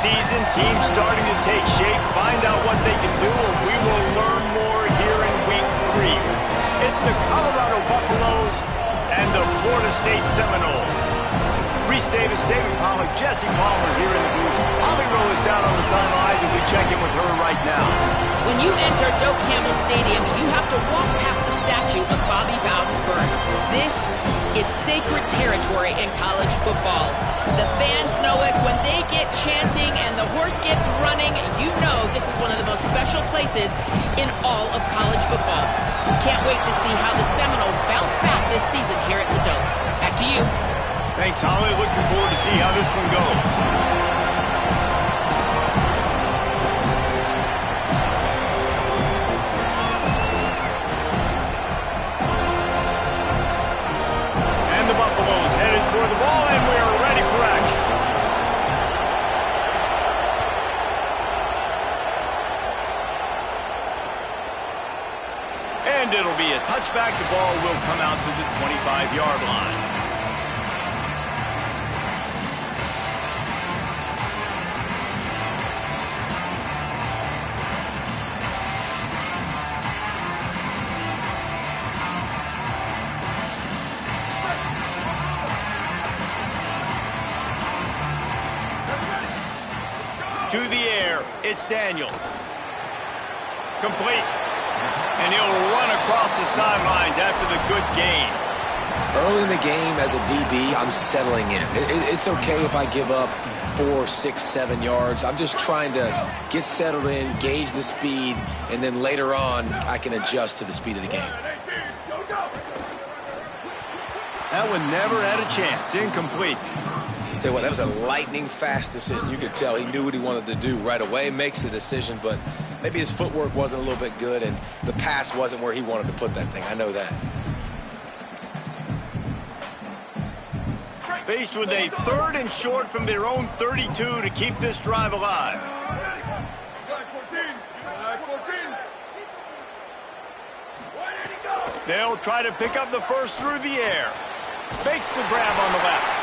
season, teams starting to take shape, find out what they can do, and we will learn more here in Week 3. It's the Colorado Buffaloes and the Florida State Seminoles. Reese Davis, David Pollack, Jesse Palmer here in the booth. Holly Rowe is down on the sidelines, and we check in with her right now. When you enter Doak Campbell Stadium, you have to walk past the statue of Bobby Bowden first. This is sacred territory in college football. The fans know it. When they get chanting and the horse gets running, you know this is one of the most special places in all of college football. Can't wait to see how the Seminoles bounce back this season here at the Doak. Back to you. Thanks, Holly. Looking forward to see how this one goes. And the Buffaloes headed for the ball, and we are ready for action. And it'll be a touchback. The ball will come out to the 25-yard line. To the air, it's Daniels. Complete. And he'll run across the sidelines after the good gain. Early in the game as a DB, I'm settling in. It's okay if I give up 4, 6, 7 yards. I'm just trying to get settled in, gauge the speed, and then later on, I can adjust to the speed of the game. That one never had a chance. Incomplete. Tell you what, that was a lightning-fast decision. You could tell he knew what he wanted to do right away, makes the decision, but maybe his footwork wasn't a little bit good, and the pass wasn't where he wanted to put that thing. I know that. Faced with a 3rd and short from their own 32 to keep this drive alive. They'll try to pick up the first through the air. Makes the grab on the left.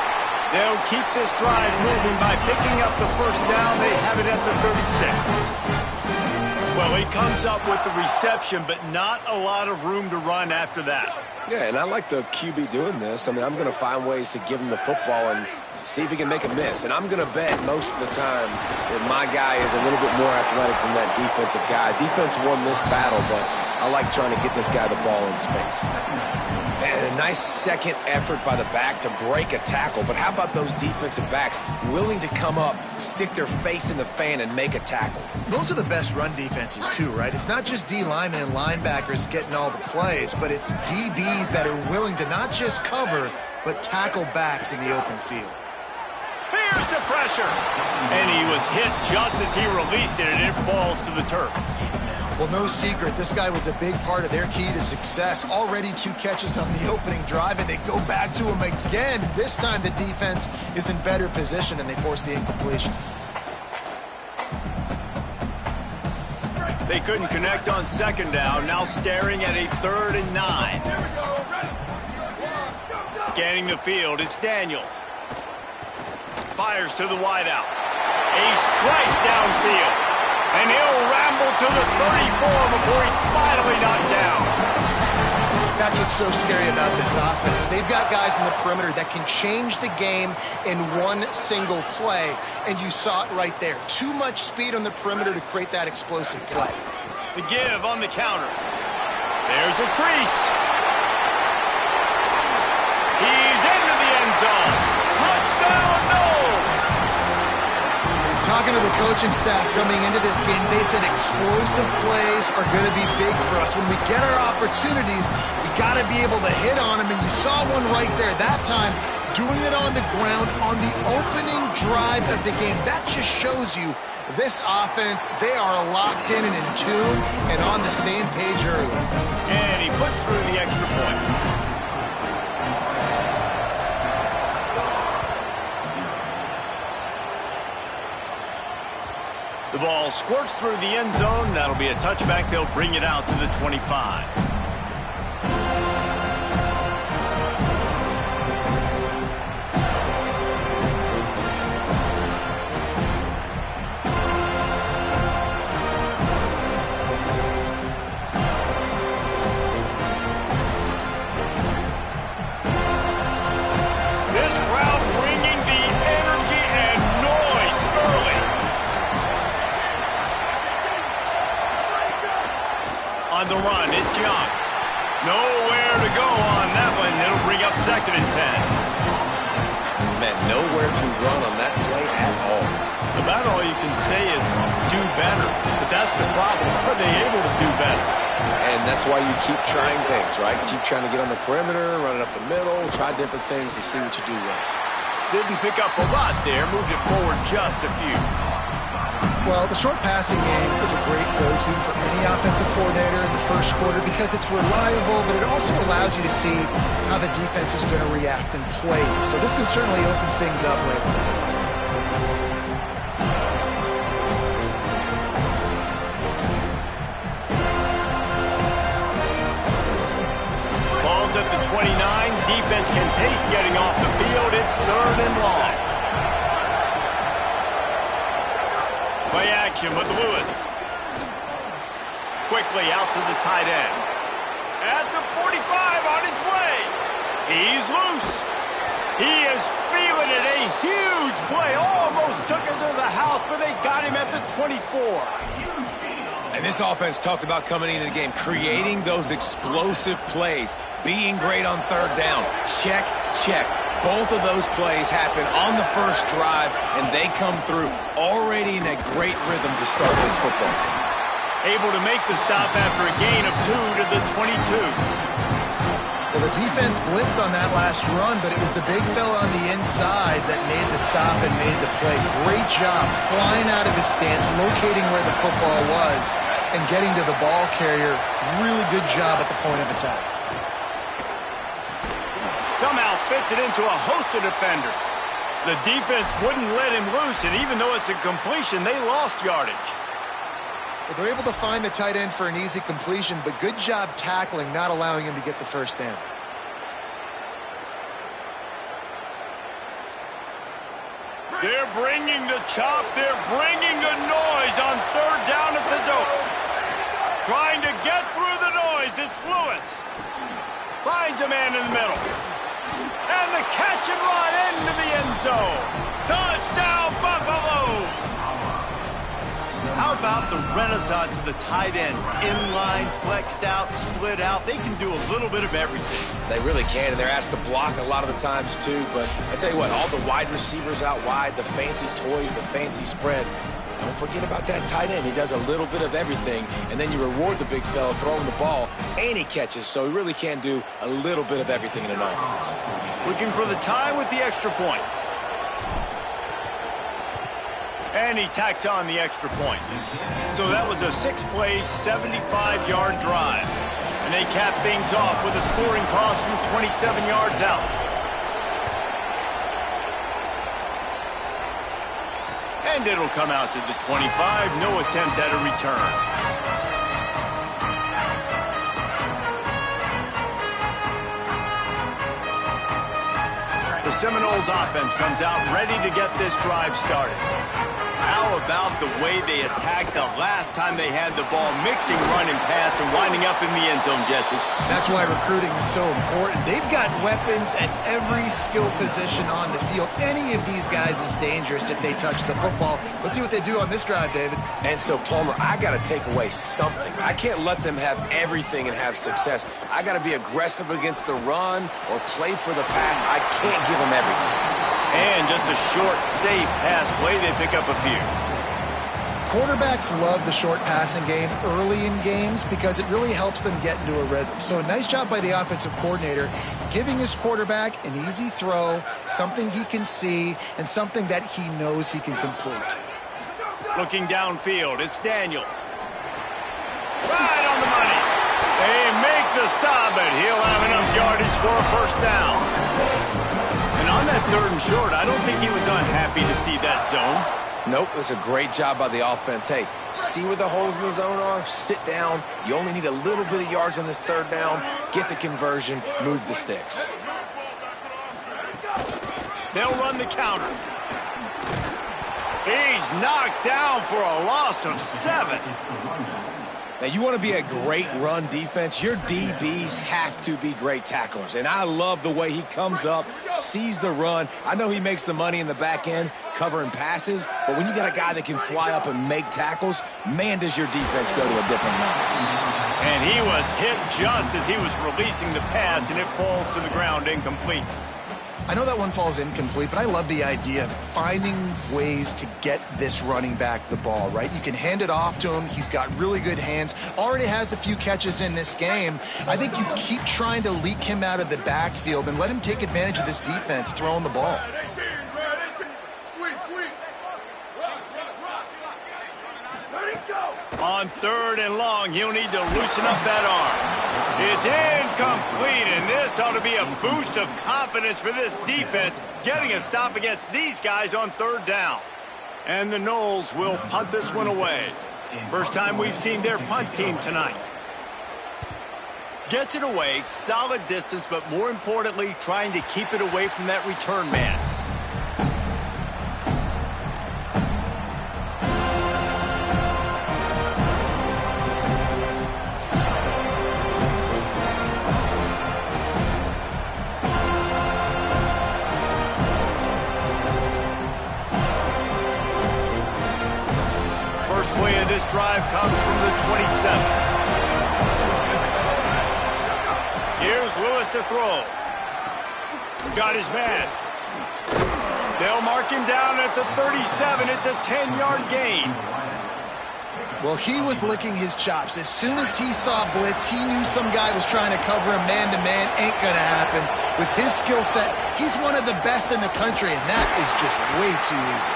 They'll keep this drive moving by picking up the first down. They have it at the 36. Well, he comes up with the reception, but not a lot of room to run after that. Yeah, and I like the QB doing this. I mean, I'm going to find ways to give him the football and see if he can make a miss. And I'm going to bet most of the time that my guy is a little bit more athletic than that defensive guy. Defense won this battle, but I like trying to get this guy the ball in space. And a nice second effort by the back to break a tackle. But how about those defensive backs willing to come up, stick their face in the fan, and make a tackle? Those are the best run defenses, too, right? It's not just D linemen and linebackers getting all the plays, but it's DBs that are willing to not just cover, but tackle backs in the open field. Here's the pressure. And he was hit just as he released it, and it falls to the turf. Well, no secret, this guy was a big part of their key to success. Already 2 catches on the opening drive, and they go back to him again. This time the defense is in better position, and they force the incompletion. They couldn't connect on 2nd down, now staring at a 3rd and 9. Scanning the field, it's Daniels. Fires to the wideout. A strike downfield. And he'll ramble to the 34 before he's finally knocked down. That's what's so scary about this offense. They've got guys in the perimeter that can change the game in one single play, and you saw it right there. Too much speed on the perimeter to create that explosive play. The give on the counter. There's a crease. He's into the end zone. Touchdown, Noles! Talking to the coaching staff coming into this game, they said explosive plays are going to be big for us. When we get our opportunities, we got to be able to hit on them, and you saw one right there that time, doing it on the ground on the opening drive of the game. That just shows you this offense, they are locked in and in tune and on the same page early. And he puts through the extra point. The ball squirts through the end zone. That'll be a touchback. They'll bring it out to the 25. nowhere to run on that play at all. About all you can say is do better. But that's the problem. Are they able to do better? And that's why you keep trying things, right? Keep trying to get on the perimeter, run it up the middle, try different things to see what you do well. Didn't pick up a lot there. Moved it forward just a few. Well, the short passing game is a great go-to for any offensive coordinator in the first quarter because it's reliable, but it also allows you to see how the defense is going to react and play. So this can certainly open things up later. At the 29, defense can taste getting off the field. It's 3rd and long. Play action with Lewis. Quickly out to the tight end. At the 45 on his way. He's loose. He is feeling it. A huge play. Almost took him to the house, but they got him at the 24. And this offense talked about coming into the game, creating those explosive plays, being great on 3rd down. Check, check. Both of those plays happen on the first drive, and they come through already in a great rhythm to start this football game. Able to make the stop after a gain of 2 to the 22. Well, the defense blitzed on that last run, but it was the big fella on the inside that made the stop and made the play. Great job flying out of his stance, locating where the football was, and getting to the ball carrier. Really good job at the point of attack. Somehow fits it into a host of defenders. The defense wouldn't let him loose, and even though it's a completion, they lost yardage. Well, they're able to find the tight end for an easy completion, but good job tackling, not allowing him to get the first down. They're bringing the chop. They're bringing the noise on 3rd down at the dope. Trying to get through the noise. It's Lewis. Finds a man in the middle. And the catch and run into the end zone. Touchdown, Buffaloes. How about the renaissance of the tight ends? Inline, flexed out, split out. They can do a little bit of everything. They really can, and they're asked to block a lot of the times too. But I tell you what, all the wide receivers out wide, the fancy toys, the fancy spread, don't forget about that tight end. He does a little bit of everything, and then you reward the big fella throwing the ball, and he catches, so he really can do a little bit of everything in an offense. Looking for the tie with the extra point. And he tacks on the extra point. So that was a 6-play, 75-yard drive. And they cap things off with a scoring toss from 27 yards out. And it'll come out to the 25. No attempt at a return. The Seminoles offense comes out ready to get this drive started. How about the way they attacked the last time they had the ball, mixing run and pass and winding up in the end zone, Jesse? That's why recruiting is so important. They've got weapons at every skill position on the field. Any of these guys is dangerous if they touch the football. Let's see what they do on this drive, David. And so, Palmer, I got to take away something. I can't let them have everything and have success. I got to be aggressive against the run or play for the pass. I can't give them everything. And just a short, safe pass play, they pick up a few. Quarterbacks love the short passing game early in games because it really helps them get into a rhythm. So a nice job by the offensive coordinator giving his quarterback an easy throw, something he can see, and something that he knows he can complete. Looking downfield, it's Daniels. Right on the money. They make the stop, but he'll have enough yardage for a first down. And on that 3rd and short, I don't think he was unhappy to see that zone. Nope, it was a great job by the offense. Hey, see where the holes in the zone are? Sit down. You only need a little bit of yards on this 3rd down. Get the conversion. Move the sticks. They'll run the counter. He's knocked down for a loss of 7. Now, you want to be a great run defense, your DBs have to be great tacklers. And I love the way he comes up, sees the run. I know he makes the money in the back end covering passes, but when you got a guy that can fly up and make tackles, man, does your defense go to a different level. And he was hit just as he was releasing the pass, and it falls to the ground incomplete. I know that one falls incomplete, but I love the idea of finding ways to get this running back the ball, right? You can hand it off to him. He's got really good hands. Already has a few catches in this game. I think you keep trying to leak him out of the backfield and let him take advantage of this defense throwing the ball. On 3rd and long, he'll need to loosen up that arm. It's incomplete, and this ought to be a boost of confidence for this defense, getting a stop against these guys on 3rd down. And the Noles will punt this one away. First time we've seen their punt team tonight. Gets it away, solid distance, but more importantly, trying to keep it away from that return man. This drive comes from the 27. Here's Lewis to throw. Got his man. They'll mark him down at the 37. It's a 10-yard gain. Well, he was licking his chops. As soon as he saw blitz, he knew some guy was trying to cover him man-to-man. Ain't gonna happen. With his skill set, he's one of the best in the country, and that is just way too easy.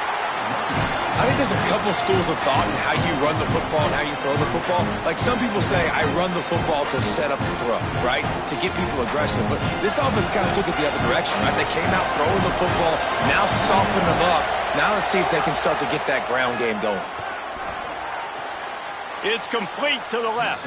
I think there's a couple schools of thought in how you run the football and how you throw the football. Like some people say, I run the football to set up the throw, right? To get people aggressive. But this offense kind of took it the other direction, right? They came out throwing the football, now soften them up. Now let's see if they can start to get that ground game going. It's complete to the left.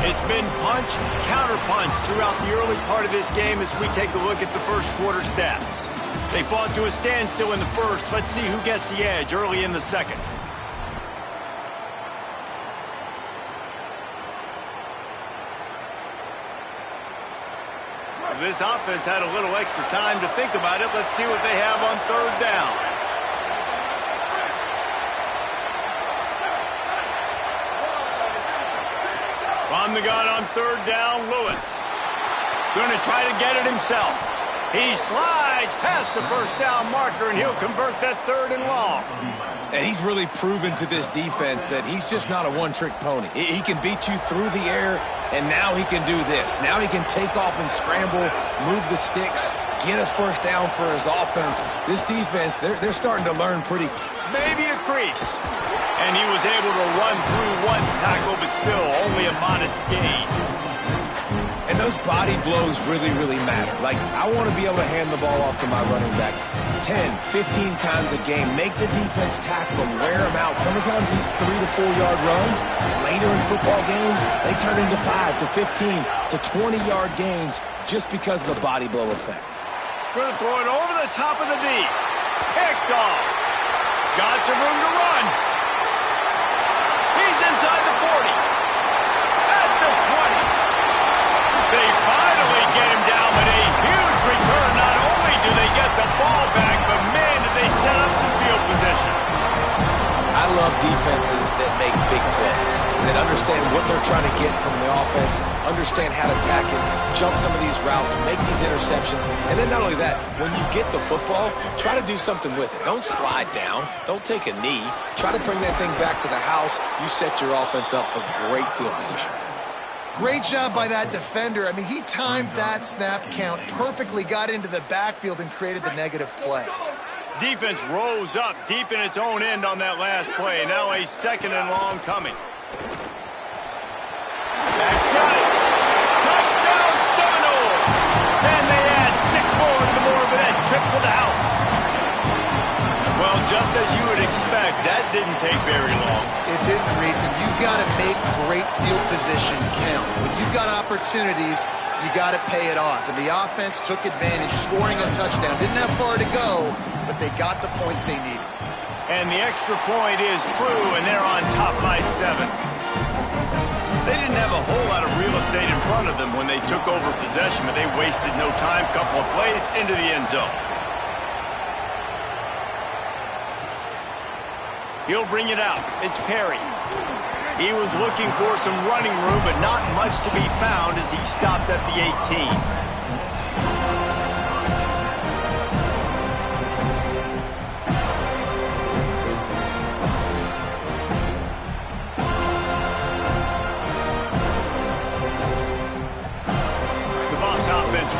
It's been punch, counter-punch throughout the early part of this game as we take a look at the first quarter stats. They fought to a standstill in the first. Let's see who gets the edge early in the second. This offense had a little extra time to think about it. Let's see what they have on 3rd down. On the gun on 3rd down, Lewis. Going to try to get it himself. He slides past the first down marker, and he'll convert that 3rd and long. And he's really proven to this defense that he's just not a one-trick pony. He can beat you through the air, and now he can do this. Now he can take off and scramble, move the sticks, get us first down for his offense. This defense, they're starting to learn pretty. Maybe a crease. And he was able to run through one tackle, but still only a modest gain. And those body blows really, really matter. Like, I want to be able to hand the ball off to my running back 10, 15 times a game. Make the defense tackle him, wear him out. Sometimes these 3 to 4 yard runs, later in football games, they turn into 5 to 15 to 20-yard gains just because of the body blow effect. Going to throw it over the top of the D. Picked off. Got some room to run. He's inside the 40. At the 20. They finally get him down, but a huge return. Not only do they get the ball back, but man, did they set up some field position. I love defenses that make big plays, that understand what they're trying to get from the offense, understand how to attack it, jump some of these routes, make these interceptions, and then not only that, when you get the football, try to do something with it. Don't slide down. Don't take a knee. Try to bring that thing back to the house. You set your offense up for great field position. Great job by that defender. I mean, he timed that snap count perfectly, got into the backfield, and created the negative play. Defense rose up deep in its own end on that last play. Now a 2nd and long coming. That's got it. Touchdown Seminoles. And they add 6 more to the Morbid trip to the house. Well, just as you would expect, that didn't take very long. It didn't, Reese, and you've got to make great field position count. When you've got opportunities, you got to pay it off. And the offense took advantage, scoring a touchdown. Didn't have far to go, but they got the points they needed. And the extra point is true, and they're on top by 7. They didn't have have a whole lot of real estate in front of them when they took over possession, but they wasted no time. Couple of plays into the end zone. He'll bring it out. It's Perry. He was looking for some running room, but not much to be found as he stopped at the 18.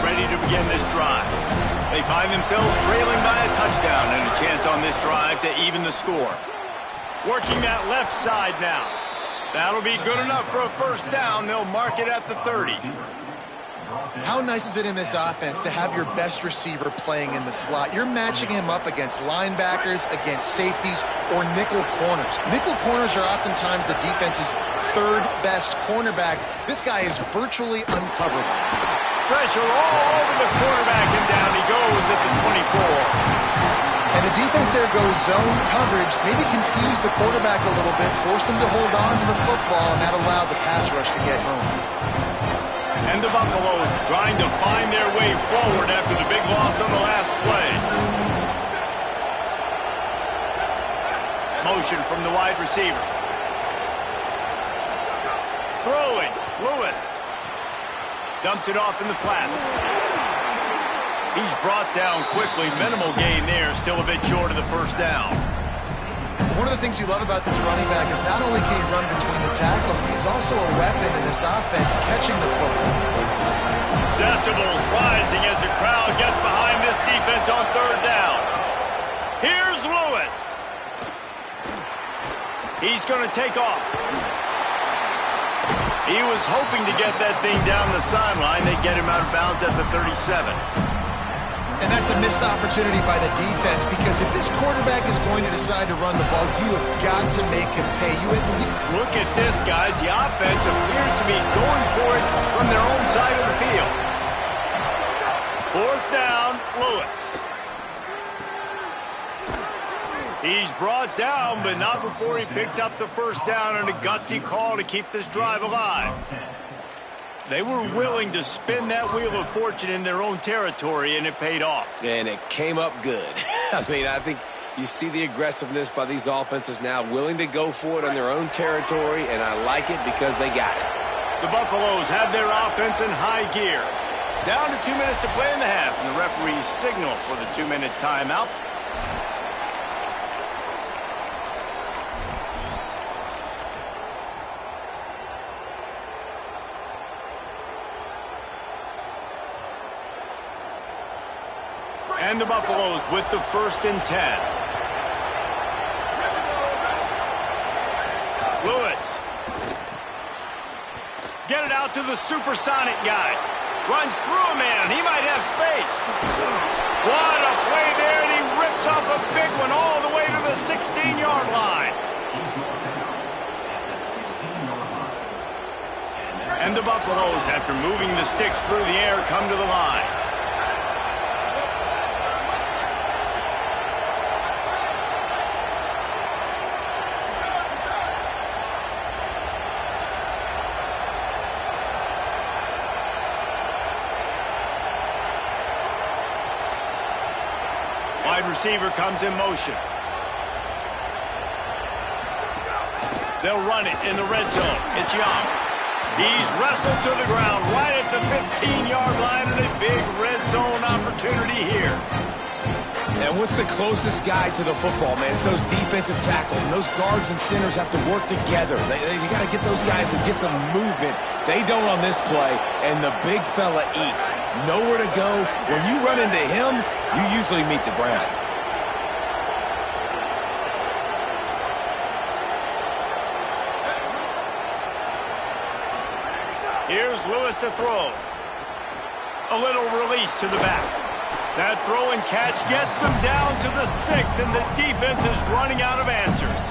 Ready to begin this drive. They find themselves trailing by a touchdown and a chance on this drive to even the score. Working that left side now. That'll be good enough for a first down. They'll mark it at the 30. How nice is it in this offense to have your best receiver playing in the slot? You're matching him up against linebackers, against safeties, or nickel corners. Nickel corners are oftentimes the defense's third best cornerback. This guy is virtually uncoverable. Pressure all over the quarterback, and down he goes at the 24. And the defense there goes zone coverage, maybe confused the quarterback a little bit, forced him to hold on to the football, and that allowed the pass rush to get home. And the Buffaloes trying to find their way forward after the big loss on the last play. Motion from the wide receiver. Throwing, Lewis. Dumps it off in the flats. He's brought down quickly. Minimal gain there. Still a bit short of the first down. One of the things you love about this running back is not only can he run between the tackles, but he's also a weapon in this offense catching the football. Decibels rising as the crowd gets behind this defense on third down. Here's Lewis. He's going to take off. He was hoping to get that thing down the sideline. They get him out of bounds at the 37. And that's a missed opportunity by the defense, because if this quarterback is going to decide to run the ball, you have got to make him pay. Look at this, guys. The offense appears to be going for it from their own side of the field. Fourth down, Lewis. He's brought down, but not before he picks up the first down, and a gutsy call to keep this drive alive. They were willing to spin that wheel of fortune in their own territory, and it paid off. And it came up good. I mean, I think you see the aggressiveness by these offenses now, willing to go for it on their own territory, and I like it because they got it. The Buffaloes have their offense in high gear. It's down to 2 minutes to play in the half, and the referees signal for the 2-minute timeout. And the Buffaloes with the 1st and 10. Lewis. Get it out to the supersonic guy. Runs through a man. He might have space. What a play there, and he rips off a big one all the way to the 16-yard line. And the Buffaloes, after moving the sticks through the air, come to the line. Wide receiver comes in motion. They'll run it in the red zone. It's Young. He's wrestled to the ground right at the 15-yard line, and a big red zone opportunity here. And what's the closest guy to the football, man? It's those defensive tackles, and those guards and centers have to work together. They got to get those guys and get some movement. They don't on this play, and the big fella eats. Nowhere to go. When you run into him, you usually meet the ground. Here's Lewis to throw. A little release to the back. That throw and catch gets them down to the 6, and the defense is running out of answers.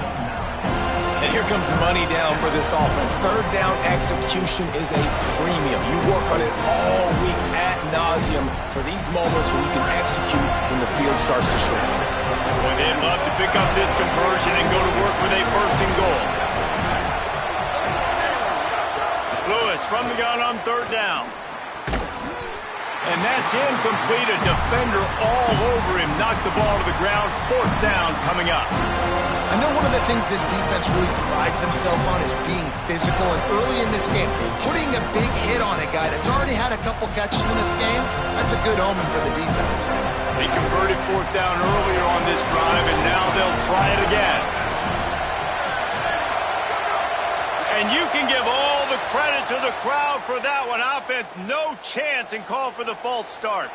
And here comes money down for this offense. Third down execution is a premium. You work on it all week ad nauseum for these moments when you can execute when the field starts to shrink. Boy, they'd love to pick up this conversion and go to work with a 1st and goal. pass from the gun on third down. And that's incomplete. A defender all over him. Knocked the ball to the ground. Fourth down coming up. I know one of the things this defense really prides themselves on is being physical. And early in this game, putting a big hit on a guy that's already had a couple catches in this game, that's a good omen for the defense. They converted fourth down earlier on this drive, and now they'll try it again. And you can give all the credit to the crowd for that one. Offense, no chance, and call for the false start.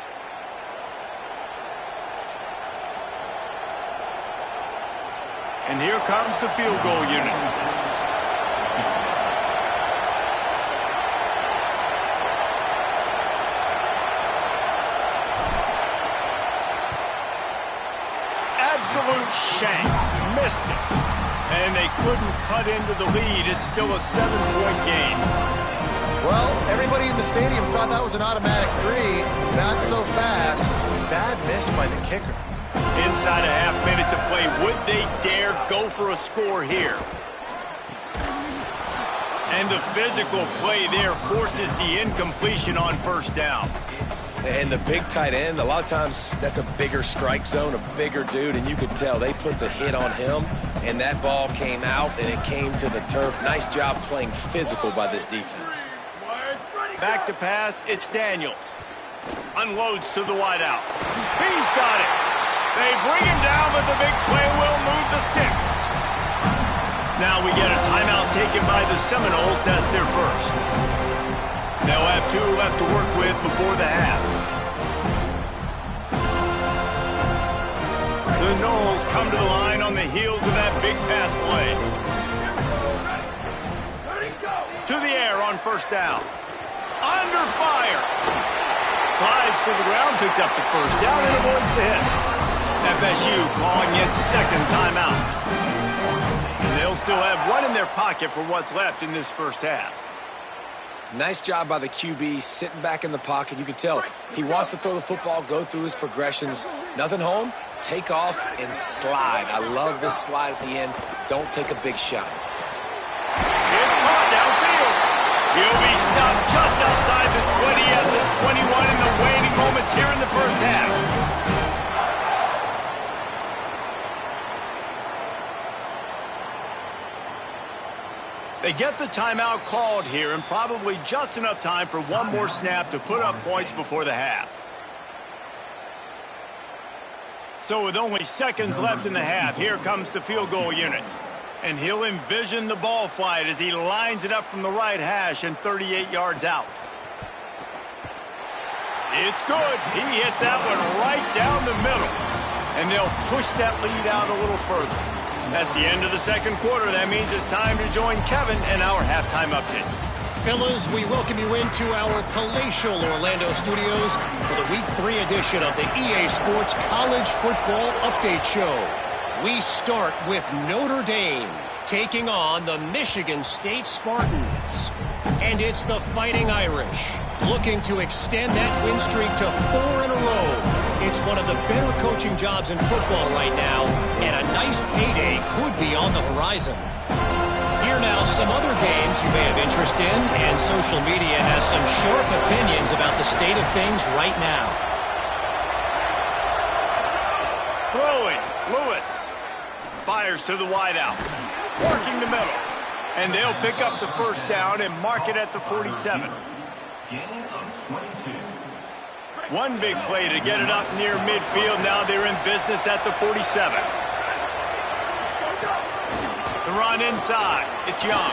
And here comes the field goal unit. Absolute shank. Missed it. And they couldn't cut into the lead. It's still a 7-point game. Well, everybody in the stadium thought that was an automatic 3. Not so fast. Bad miss by the kicker. Inside a half minute to play. Would they dare go for a score here? And the physical play there forces the incompletion on first down. And the big tight end, a lot of times that's a bigger strike zone, a bigger dude, and you could tell they put the hit on him, and that ball came out, and it came to the turf. Nice job playing physical by this defense. Back to pass, it's Daniels. Unloads to the wideout. He's got it. They bring him down, but the big play will move the sticks. Now we get a timeout taken by the Seminoles. That's their first. They'll have 2 left to work with before the half. The Noles come to the line on the heels of that big pass play. To the air on first down. Under fire. Slides to the ground, picks up the first down, and avoids the hit. FSU calling its second timeout. And they'll still have one in their pocket for what's left in this first half. Nice job by the QB, sitting back in the pocket. You can tell he wants to throw the football, go through his progressions. Nothing home, take off, and slide. I love this slide at the end. Don't take a big shot. It's caught downfield. He'll be stopped just outside the 20 at the 21 in the waning moments here in the first half. They get the timeout called here, and probably just enough time for one more snap to put up points before the half. So with only seconds left in the half, here comes the field goal unit. And he'll envision the ball flight as he lines it up from the right hash and 38 yards out. It's good. He hit that one right down the middle. And they'll push that lead out a little further. That's the end of the second quarter. That means it's time to join Kevin and our halftime update. Fellas, we welcome you into our palatial Orlando studios for the Week 3 edition of the EA Sports College Football Update Show. We start with Notre Dame taking on the Michigan State Spartans. And it's the Fighting Irish looking to extend that win streak to 4 in a row. It's one of the better coaching jobs in football right now, and a nice payday could be on the horizon. Here now, some other games you may have interest in, and social media has some sharp opinions about the state of things right now. Throwing, Lewis. Fires to the wideout. Working the middle. And they'll pick up the first down and mark it at the 47. One big play to get it up near midfield. Now they're in business at the 47. The run inside. It's Young.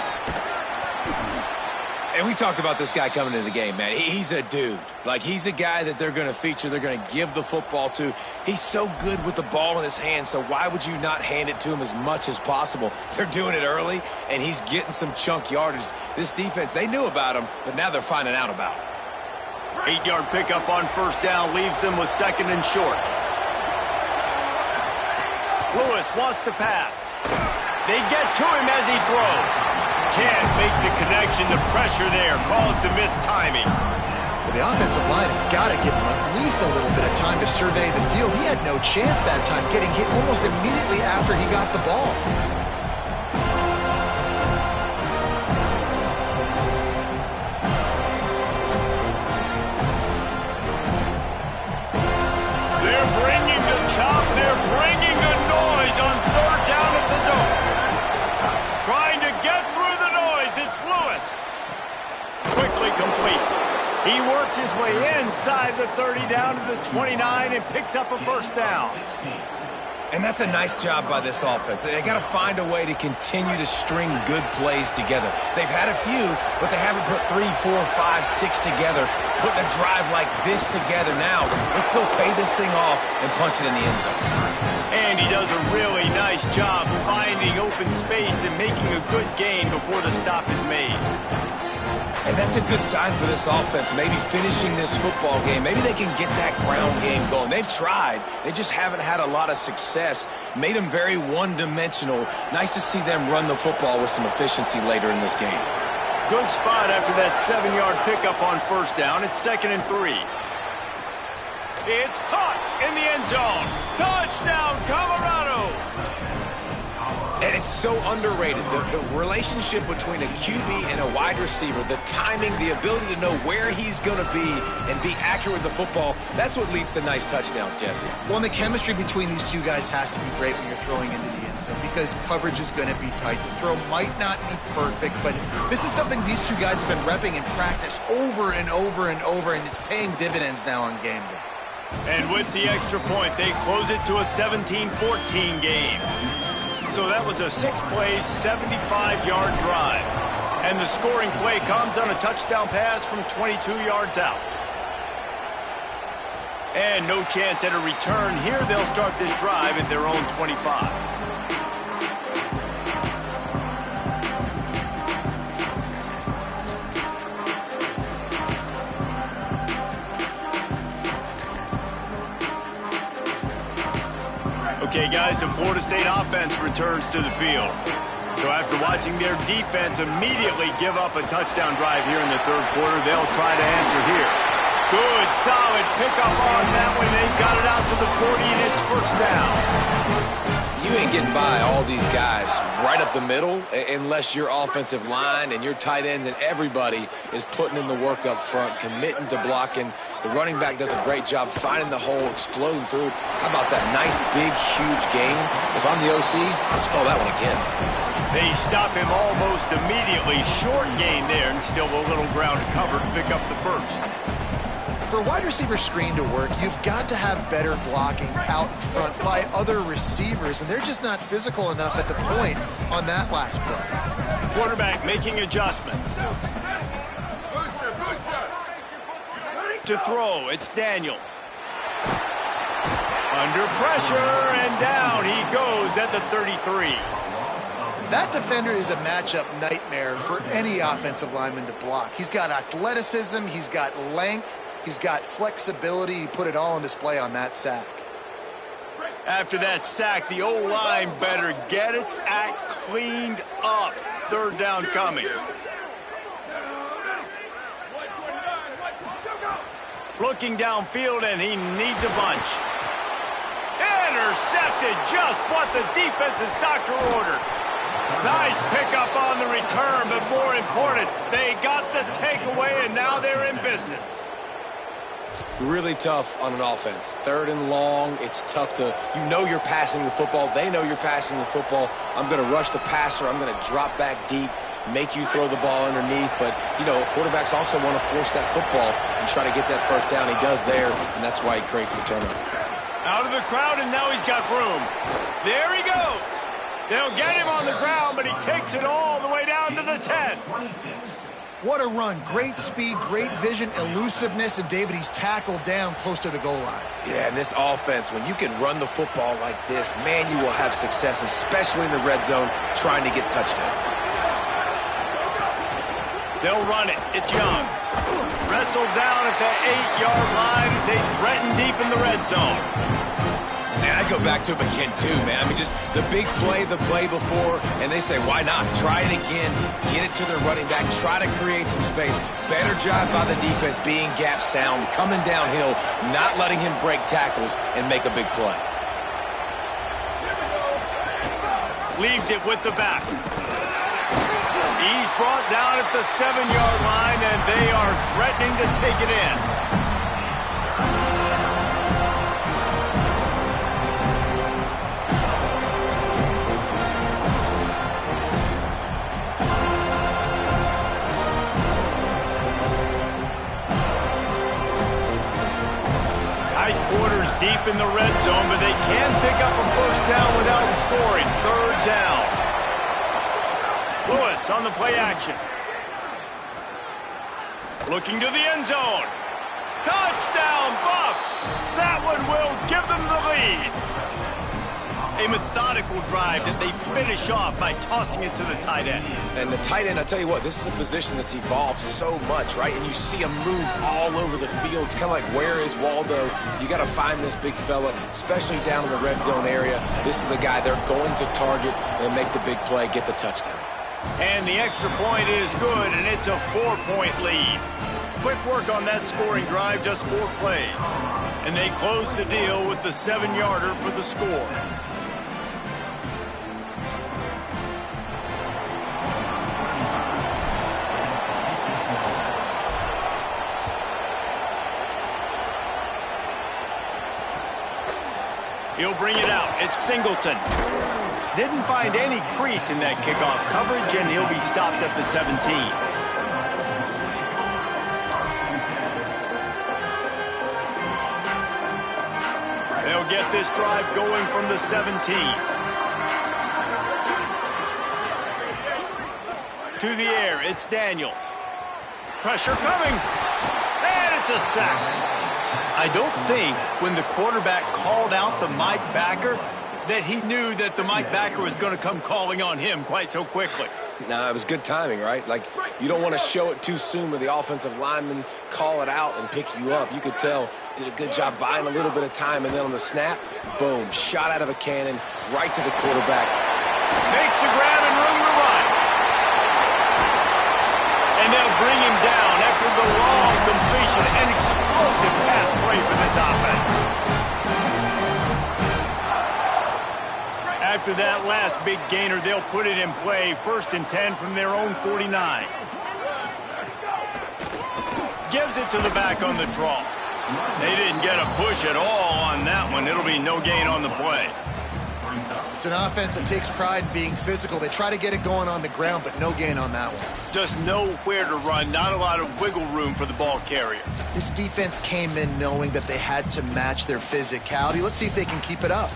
And we talked about this guy coming into the game, man. He's a dude. Like, he's a guy that they're going to feature, they're going to give the football to. He's so good with the ball in his hands, so why would you not hand it to him as much as possible? They're doing it early, and he's getting some chunk yardage. This defense, they knew about him, but now they're finding out about him. 8-yard pickup on first down leaves them with second and short. Lewis wants to pass. They get to him as he throws. Can't make the connection. The pressure there caused the missed timing. Well, the offensive line has got to give him at least a little bit of time to survey the field. He had no chance that time, getting hit almost immediately after he got the ball. They're bringing the chop. They're bringing the noise on third down at the dome. Trying to get through the noise. It's Lewis. Quickly complete. He works his way inside the 30 down to the 29 and picks up a first down. And that's a nice job by this offense. They got to find a way to continue to string good plays together. They've had a few, but they haven't put 3, 4, 5, 6 together, putting a drive like this together. Now, let's go pay this thing off and punch it in the end zone. And he does a really nice job finding open space and making a good gain before the stop is made. And that's a good sign for this offense, maybe finishing this football game. Maybe they can get that ground game going. They've tried. They just haven't had a lot of success. Made them very one-dimensional. Nice to see them run the football with some efficiency later in this game. Good spot after that 7-yard pickup on first down. It's 2nd and 3. It's caught in the end zone. Touchdown, Colorado! And it's so underrated. The relationship between a QB and a wide receiver, the timing, the ability to know where he's going to be and be accurate with the football, that's what leads to nice touchdowns, Jesse. Well, and the chemistry between these two guys has to be great when you're throwing into the end zone because coverage is going to be tight. The throw might not be perfect, but this is something these two guys have been repping in practice over and over and over, and it's paying dividends now on game day. And with the extra point, they close it to a 17-14 game. So that was a 6-play, 75-yard drive. And the scoring play comes on a touchdown pass from 22 yards out. And no chance at a return here. They'll start this drive at their own 25. Okay, guys, the Florida State offense returns to the field. So after watching their defense immediately give up a touchdown drive here in the third quarter, they'll try to answer here. Good, solid pickup on that one. They got it out to the 40, and it's first down. You ain't getting by all these guys right up the middle unless your offensive line and your tight ends and everybody is putting in the work up front, committing to blocking. The running back does a great job finding the hole, exploding through. How about that nice, big, huge gain? If I'm the OC, let's call that one again. They stop him almost immediately. Short gain there, and still a little ground to cover to pick up the first. For a wide receiver screen to work, you've got to have better blocking out in front by other receivers, and they're just not physical enough at the point on that last play. Quarterback making adjustments. To throw, it's Daniels. Under pressure, and down he goes at the 33. That defender is a matchup nightmare for any offensive lineman to block. He's got athleticism, he's got length, he's got flexibility. He put it all on display on that sack. After that sack, the O-line better get its act cleaned up. Third down coming. Looking downfield, and he needs a bunch. Intercepted, just what the defense's doctor ordered. Nice pickup on the return, but more important, they got the takeaway, and now they're in business. Really tough on an offense. Third and long, it's tough to, you know you're passing the football. They know you're passing the football. I'm going to rush the passer. I'm going to drop back deep, make you throw the ball underneath. But, you know, quarterbacks also want to force that football and try to get that first down. He does there, and that's why he creates the turnover. Out of the crowd, and now he's got room. There he goes. They'll get him on the ground, but he takes it all the way down to the 10. What a run. Great speed, great vision, elusiveness, and David, he's tackled down close to the goal line. Yeah, and this offense, when you can run the football like this, man, you will have success, especially in the red zone, trying to get touchdowns. They'll run it. It's Young. Wrestled down at the 8-yard line as they threaten deep in the red zone. Man, I go back to him again, too, man. I mean, just the big play, the play before, and they say, why not? Try it again. Get it to their running back. Try to create some space. Better job by the defense being gap sound, coming downhill, not letting him break tackles and make a big play. Leaves it with the back. He's brought down at the 7-yard line, and they are threatening to take it in. the red zone, but they can pick up a first down without scoring. Third down. Lewis on the play action. Looking to the end zone. Touchdown, Buffs! That one will give them the lead. A methodical drive that they finish off by tossing it to the tight end. And the tight end, I tell you what, this is a position that's evolved so much, right? And you see him move all over the field. It's kind of like, where is Waldo? You got to find this big fella, especially down in the red zone area. This is the guy they're going to target and make the big play, get the touchdown. And the extra point is good, and it's a 4-point lead. Quick work on that scoring drive, just 4 plays. And they close the deal with the 7-yarder for the score. He'll bring it out. It's Singleton. Didn't find any crease in that kickoff coverage, and he'll be stopped at the 17. They'll get this drive going from the 17. To the air, it's Daniels. Pressure coming. And it's a sack. I don't think when the quarterback called out the Mike backer that he knew that the Mike backer was going to come calling on him quite so quickly. No, it was good timing, right? Like, you don't want to show it too soon where the offensive lineman call it out and pick you up. You could tell, did a good job buying a little bit of time, and then on the snap, boom, shot out of a cannon right to the quarterback. Makes the grab and room to run. And they'll bring him down after the long completion and explosive pass play for this offense. After that last big gainer, they'll put it in play. 1st and 10 from their own 49. Gives it to the back on the draw. They didn't get a push at all on that one. It'll be no gain on the play. It's an offense that takes pride in being physical. They try to get it going on the ground, but no gain on that one. Just nowhere to run. Not a lot of wiggle room for the ball carrier. This defense came in knowing that they had to match their physicality. Let's see if they can keep it up.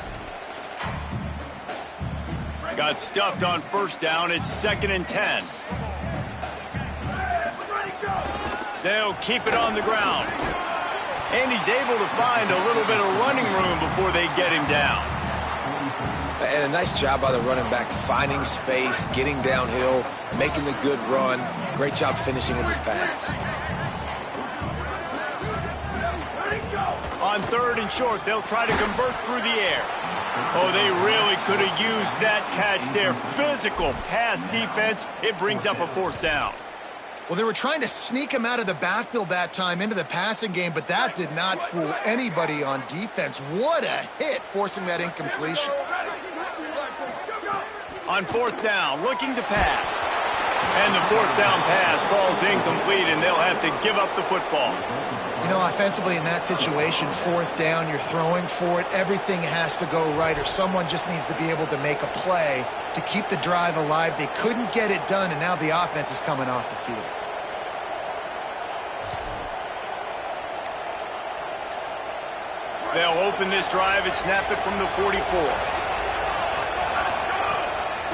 Got stuffed on 1st down. It's 2nd and 10. They'll keep it on the ground. And he's able to find a little bit of running room before they get him down. And a nice job by the running back, finding space, getting downhill, making the good run. Great job finishing in his pads. On 3rd and short, they'll try to convert through the air. Oh, they really could have used that catch there. Physical pass defense. It brings up a 4th down. Well, they were trying to sneak him out of the backfield that time into the passing game, but that did not fool anybody on defense. What a hit, forcing that incompletion. On 4th down, looking to pass. And the 4th down pass falls incomplete, and they'll have to give up the football. You know, offensively in that situation, 4th down, you're throwing for it. Everything has to go right, or someone just needs to be able to make a play to keep the drive alive. They couldn't get it done, and now the offense is coming off the field. They'll open this drive and snap it from the 44.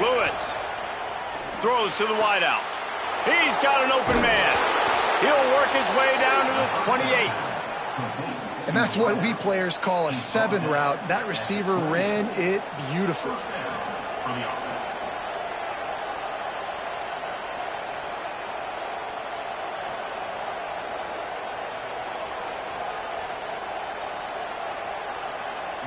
Lewis throws to the wideout. He's got an open man. He'll work his way down to the 28. And that's what we players call a 7 route. That receiver ran it beautifully.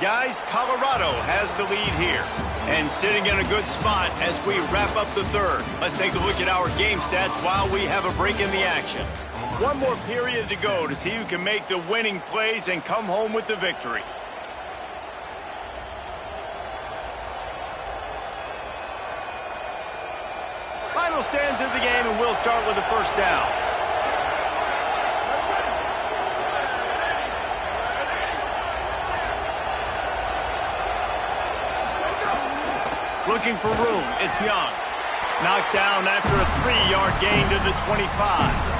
Guys, Colorado has the lead here and sitting in a good spot as we wrap up the 3rd. Let's take a look at our game stats while we have a break in the action. One more period to go to see who can make the winning plays and come home with the victory. Final stands of the game, and we'll start with the 1st down. Looking for room, it's Young. Knocked down after a 3-yard gain to the 25.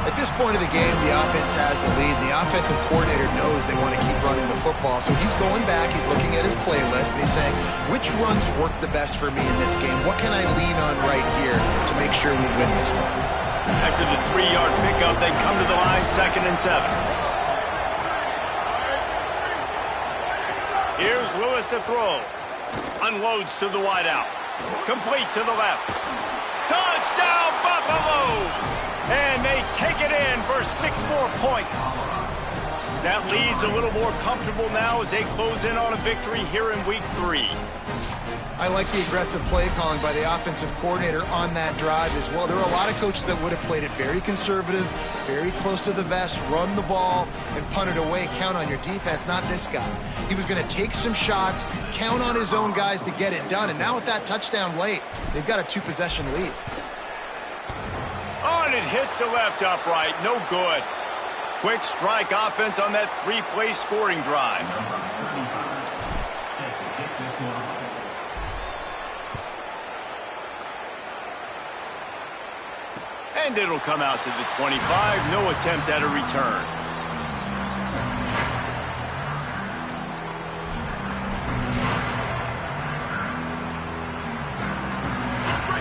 At this point of the game, the offense has the lead. The offensive coordinator knows they want to keep running the football. So he's going back, he's looking at his playlist, and he's saying, which runs work the best for me in this game? What can I lean on right here to make sure we win this one? After the 3-yard pickup, they come to the line, 2nd and 7. Here's Lewis to throw. Unloads to the wideout. Complete to the left. Touchdown, Buffaloes! And they take it in for 6 more points. That lead's a little more comfortable now as they close in on a victory here in Week 3. I like the aggressive play calling by the offensive coordinator on that drive as well. There are a lot of coaches that would have played it very conservative, very close to the vest, run the ball, and punt it away. Count on your defense, not this guy. He was going to take some shots, count on his own guys to get it done. And now with that touchdown late, they've got a 2-possession lead. Oh, and it hits the left upright. No good. Quick strike offense on that 3-play scoring drive. And it'll come out to the 25. No attempt at a return.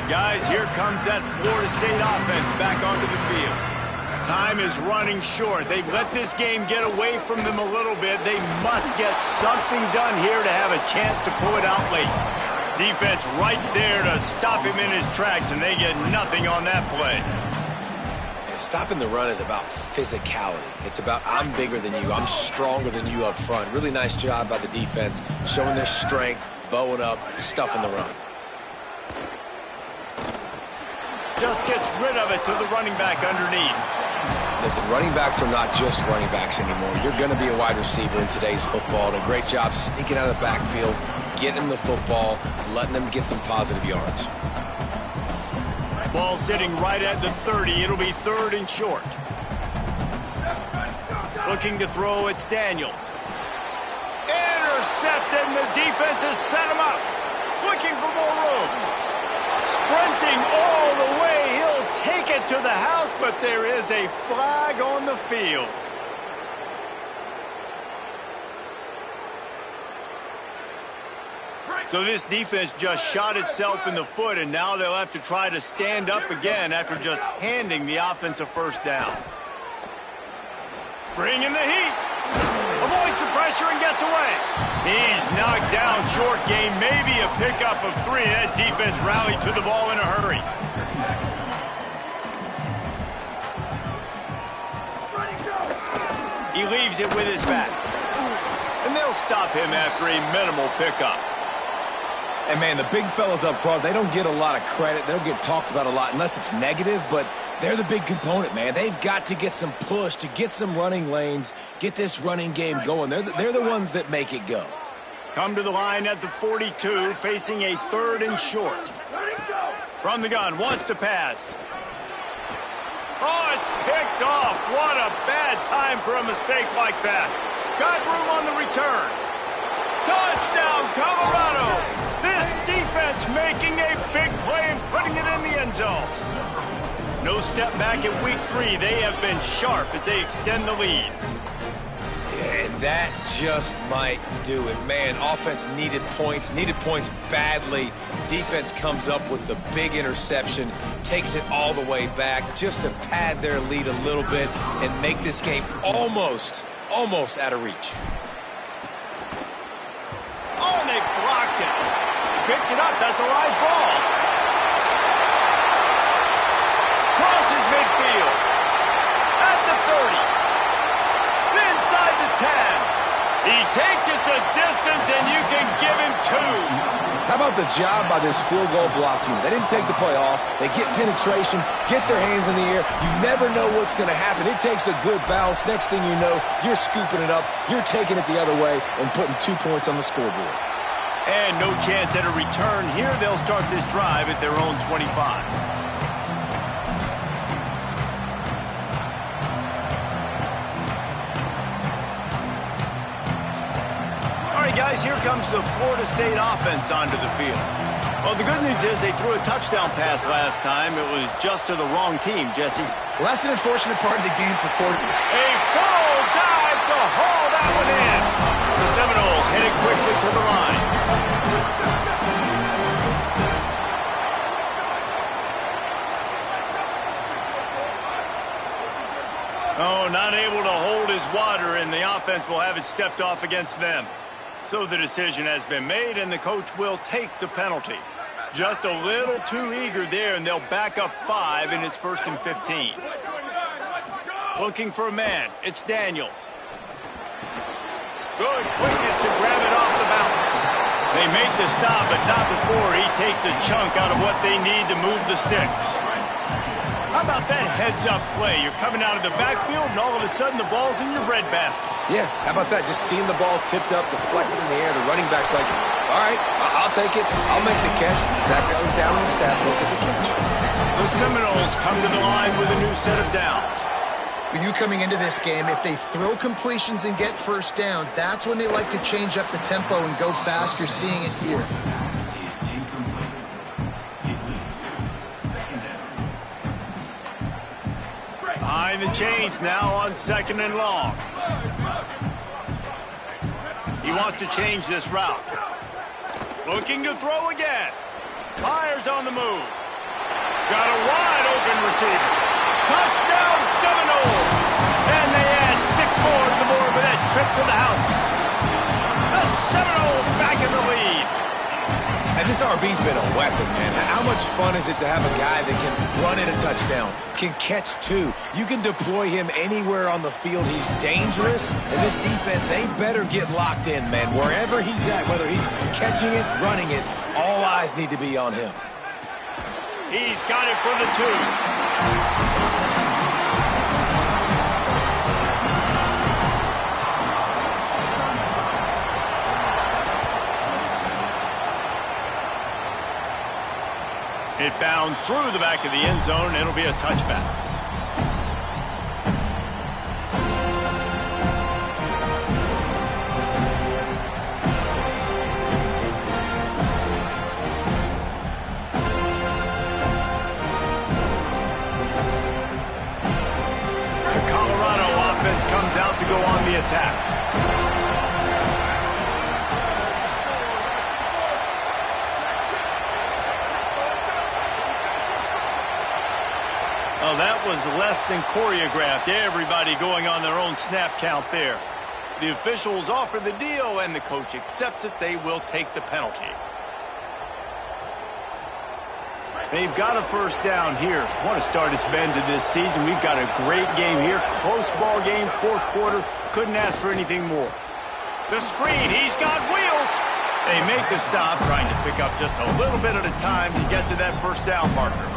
Guys, here comes that Florida State offense back onto the field. Time is running short. They've let this game get away from them a little bit. They must get something done here to have a chance to pull it out late. Defense right there to stop him in his tracks, and they get nothing on that play. Stopping the run is about physicality. It's about I'm bigger than you, I'm stronger than you up front. Really nice job by the defense, showing their strength, bowing up, stuffing the run. Just gets rid of it to the running back underneath. Listen, running backs are not just running backs anymore. You're going to be a wide receiver in today's football. And a great job sneaking out of the backfield, getting the football, letting them get some positive yards. Ball sitting right at the 30. It'll be 3rd and short. Looking to throw, it's Daniels. Intercepted, and the defense has set him up. Looking for more room. Sprinting all the way. He'll take it to the house, but there is a flag on the field. So this defense just shot itself in the foot, and now they'll have to try to stand up again after just handing the offense a 1st down. Bringing the heat. Avoids the pressure and gets away. He's knocked down. Short game, maybe a pickup of 3. That defense rallied to the ball in a hurry. He leaves it with his back. And they'll stop him after a minimal pickup. And, man, the big fellas up front, they don't get a lot of credit. They'll get talked about a lot unless it's negative, but they're the big component, man. They've got to get some push to get some running lanes, get this running game going. They're the ones that make it go. Come to the line at the 42, facing a 3rd and short. From the gun, wants to pass. Oh, it's picked off. What a bad time for a mistake like that. Got room on the return. Touchdown, Colorado! This defense making a big play and putting it in the end zone. No step back in Week 3. They have been sharp as they extend the lead. Yeah, and that just might do it. Man, offense needed points badly. Defense comes up with the big interception, takes it all the way back just to pad their lead a little bit and make this game almost out of reach. Oh, and they blocked it. Picks it up. That's a live ball. Crosses midfield. At the 30. Inside the 10. He takes it the distance, and you can give him 2. How about the job by this field goal block unit? They didn't take the play off. They get penetration, get their hands in the air. You never know what's going to happen. It takes a good bounce. Next thing you know, you're scooping it up. You're taking it the other way and putting 2 points on the scoreboard. And no chance at a return here. They'll start this drive at their own 25. All right, guys, here comes the Florida State offense onto the field. Well, the good news is they threw a touchdown pass last time. It was just to the wrong team, Jesse. Well, that's an unfortunate part of the game for quarterback. A full dive to haul that one in. The Seminoles headed quickly to the line. Oh, not able to hold his water, and the offense will have it stepped off against them. So the decision has been made, and the coach will take the penalty. Just a little too eager there, and they'll back up 5, and it's 1st and 15. Looking for a man. It's Daniels. Good quickness to grab it off the bounce. They make the stop, but not before he takes a chunk out of what they need to move the sticks. How about that heads-up play? You're coming out of the backfield, and all of a sudden the ball's in your breadbasket. Yeah, how about that? Just seeing the ball tipped up, deflected in the air. The running back's like, all right, I'll take it. I'll make the catch. That goes down in the stat book as a catch. The Seminoles come to the line with a new set of downs. When you coming into this game, if they throw completions and get first downs, that's when they like to change up the tempo and go fast. You're seeing it here. Behind the chains now on 2nd and long. He wants to change this route. Looking to throw again. Myers on the move. Got a wide open receiver. Touchdown Seminoles. And they add 6 more to the board with that trip to the house. The Seminoles back in the lead. And this RB's been a weapon, man. How much fun is it to have a guy that can run in a touchdown, can catch 2? You can deploy him anywhere on the field. He's dangerous, and this defense, they better get locked in, man. Wherever he's at, whether he's catching it, running it, all eyes need to be on him. He's got it for the 2. It bounds through the back of the end zone, and it'll be a touchback. The Colorado offense comes out to go on the attack. Oh, that was less than choreographed. Everybody going on their own snap count there. The officials offer the deal, and the coach accepts it. They will take the penalty. They've got a first down here. What a start it's been to this season. We've got a great game here. Close ball game, 4th quarter. Couldn't ask for anything more. The screen, he's got wheels. They make the stop, trying to pick up just a little bit at a time to get to that first down marker.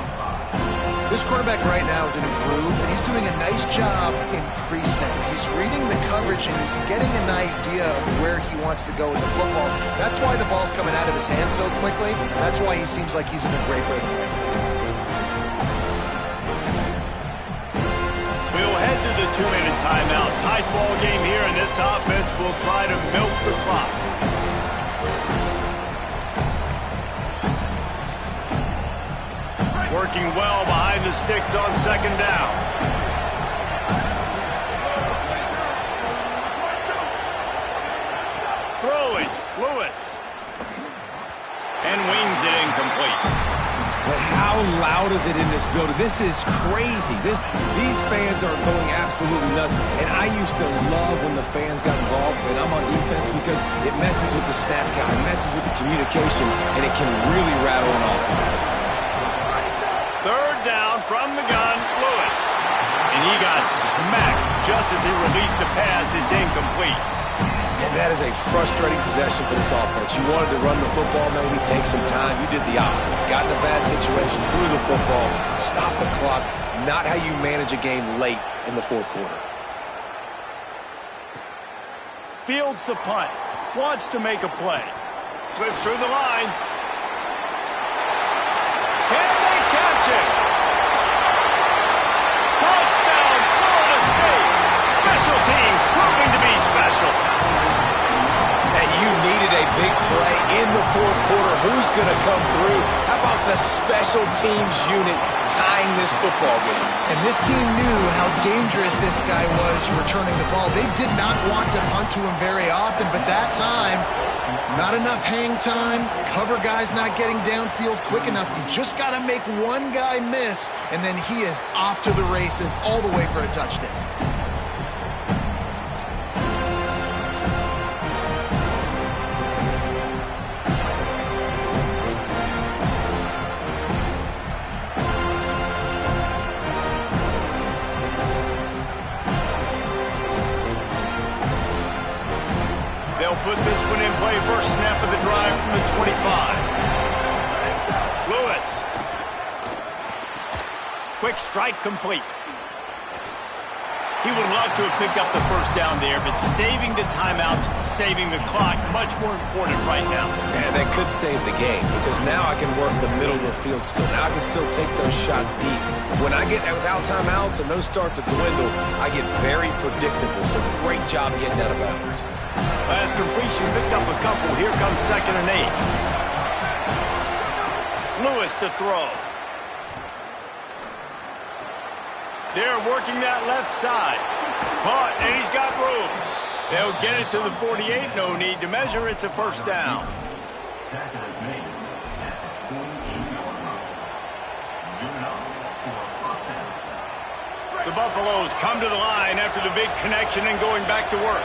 This quarterback right now is in a groove, and he's doing a nice job in pre-snap. He's reading the coverage, and he's getting an idea of where he wants to go with the football. That's why the ball's coming out of his hands so quickly. That's why he seems like he's in a great rhythm right now. We'll head to the 2-minute timeout. Tight ball game here, and this offense will try to milk the clock. Working well behind the sticks on 2nd down. Throwing, Lewis. And wings it incomplete. But how loud is it in this building? This is crazy. These fans are going absolutely nuts. And I used to love when the fans got involved, and I'm on defense, because it messes with the snap count, it messes with the communication, and it can really rattle an offense. 3rd down from the gun, Lewis. And he got smacked just as he released the pass. It's incomplete. And that is a frustrating possession for this offense. You wanted to run the football, maybe take some time. You did the opposite. Got in a bad situation, threw the football, stopped the clock. Not how you manage a game late in the 4th quarter. Fields the punt. Wants to make a play. Slips through the line. Can they catch it? Touchdown, Florida State. Special teams proving to be special. And you needed a big play in the 4th quarter. Who's going to come through? How about the special teams unit tying this football game? And this team knew how dangerous this guy was returning the ball. They did not want to punt to him very often, but that time, not enough hang time, cover guys not getting downfield quick enough. You just got to make one guy miss, and then he is off to the races all the way for a touchdown. They'll put this one in play. First snap of the drive from the 25. Lewis. Quick strike complete. He would love to have picked up the first down there, but saving the timeouts, saving the clock, much more important right now. And that could save the game, because now I can work the middle of the field still. Now I can still take those shots deep. When I get without timeouts and those start to dwindle, I get very predictable. So great job getting out of bounds. Last completion, picked up a couple. Here comes 2nd and 8. Lewis to throw. They're working that left side. Caught, and he's got room. They'll get it to the 48. No need to measure. It's a first down. The Buffaloes come to the line after the big connection and going back to work.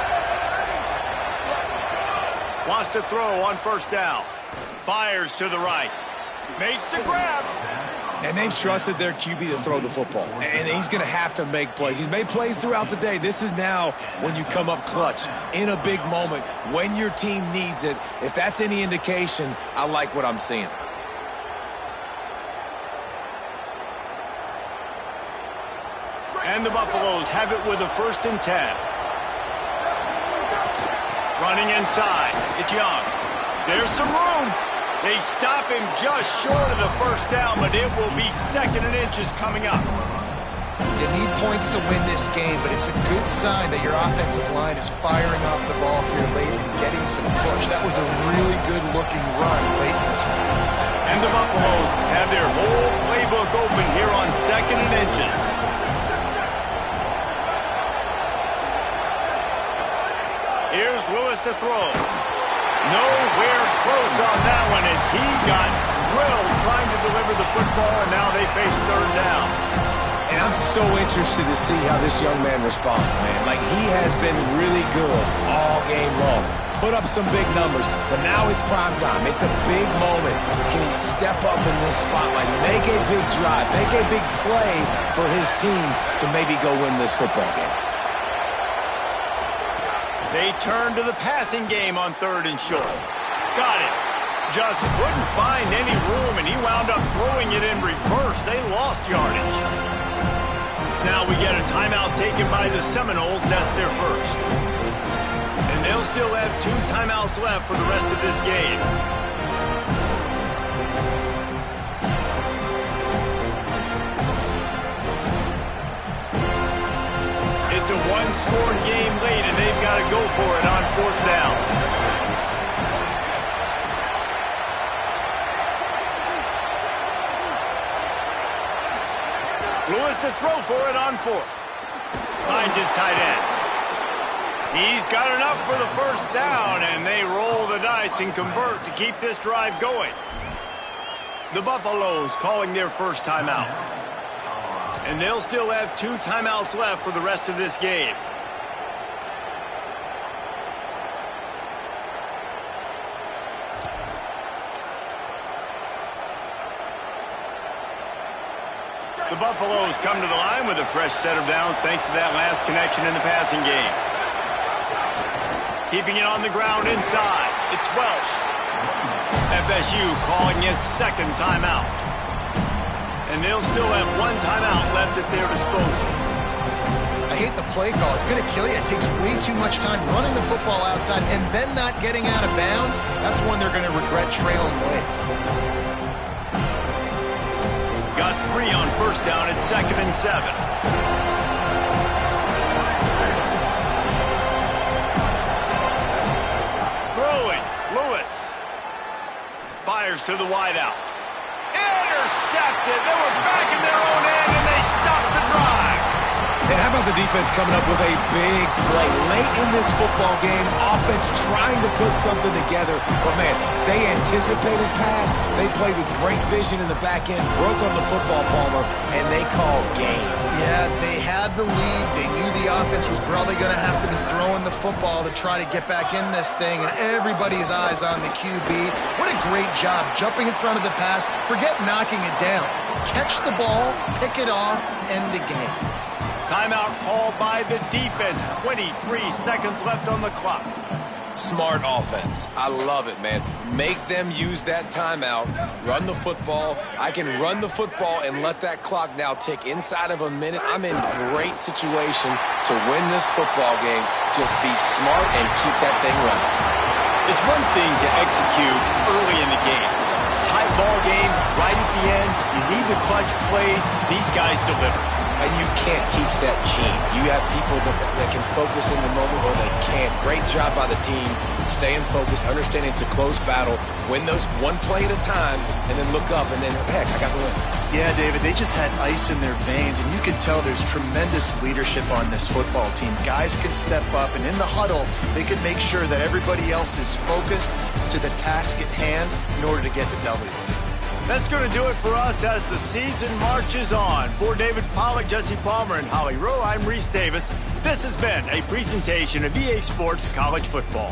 Wants to throw on first down. Fires to the right. Makes the grab. And they've trusted their QB to throw the football. And he's going to have to make plays. He's made plays throughout the day. This is now when you come up clutch in a big moment when your team needs it. If that's any indication, I like what I'm seeing. And the Buffaloes have it with a 1st and 10. Running inside. It's Young. There's some room. They stop him just short of the first down, but it will be 2nd and inches coming up. You need points to win this game, but it's a good sign that your offensive line is firing off the ball here late and getting some push. That was a really good-looking run late in this one. And the Buffaloes have their whole playbook open here on 2nd and inches. Here's Lewis to throw. Nowhere close on that one as he got drilled trying to deliver the football, and now they face 3rd down. And I'm so interested to see how this young man responds, man. Like, he has been really good all game long. Put up some big numbers, but now it's prime time. It's a big moment. Can he step up in this spotlight, make a big drive, make a big play for his team to maybe go win this football game? They turn to the passing game on 3rd and short. Got it. Just couldn't find any room, and he wound up throwing it in reverse. They lost yardage. Now we get a timeout taken by the Seminoles. That's their first. And they'll still have 2 timeouts left for the rest of this game. It's a one-score game late, and they've got to go for it on 4th down. Lewis to throw for it on 4th. Finds his tight end. He's got enough for the first down, and they roll the dice and convert to keep this drive going. The Buffaloes calling their first timeout. And they'll still have 2 timeouts left for the rest of this game. The Buffaloes come to the line with a fresh set of downs thanks to that last connection in the passing game. Keeping it on the ground inside. It's Welsh. FSU calling its 2nd timeout. And they'll still have 1 timeout left at their disposal. I hate the play call. It's going to kill you. It takes way too much time running the football outside and then not getting out of bounds. That's one they're going to regret trailing late. Got 3 on first down at 2nd and 7. Throwing. Lewis. Fires to the wideout. intercepted. They were back in their own end, and they stopped the drive. And how about the defense coming up with a big play late in this football game? Offense trying to put something together. But, man, they anticipated pass. They played with great vision in the back end, broke on the football, Palmer, and they called game. Yeah, they had the lead. They knew the offense was probably going to have to be throwing the football to try to get back in this thing, and everybody's eyes on the QB. What a great job jumping in front of the pass. Forget knocking it down. Catch the ball, pick it off, end the game. Timeout called by the defense. 23 seconds left on the clock. Smart offense. I love it, man. Make them use that timeout. Run the football. I can run the football and let that clock now tick inside of a minute. I'm in great situation to win this football game. Just be smart and keep that thing running. It's one thing to execute early in the game. Tight ball game, right at the end. You need the clutch plays. These guys deliver. And you can't teach that gene. You have people that can focus in the moment or they can't. Great job by the team, staying focused, understanding it's a close battle, win those one play at a time, and then look up, and then, heck, I got the win. Yeah, David, they just had ice in their veins, and you can tell there's tremendous leadership on this football team. Guys can step up, and in the huddle, they can make sure that everybody else is focused to the task at hand in order to get the W. That's going to do it for us as the season marches on. For David Pollack, Jesse Palmer, and Holly Rowe, I'm Reese Davis. This has been a presentation of EA Sports College Football.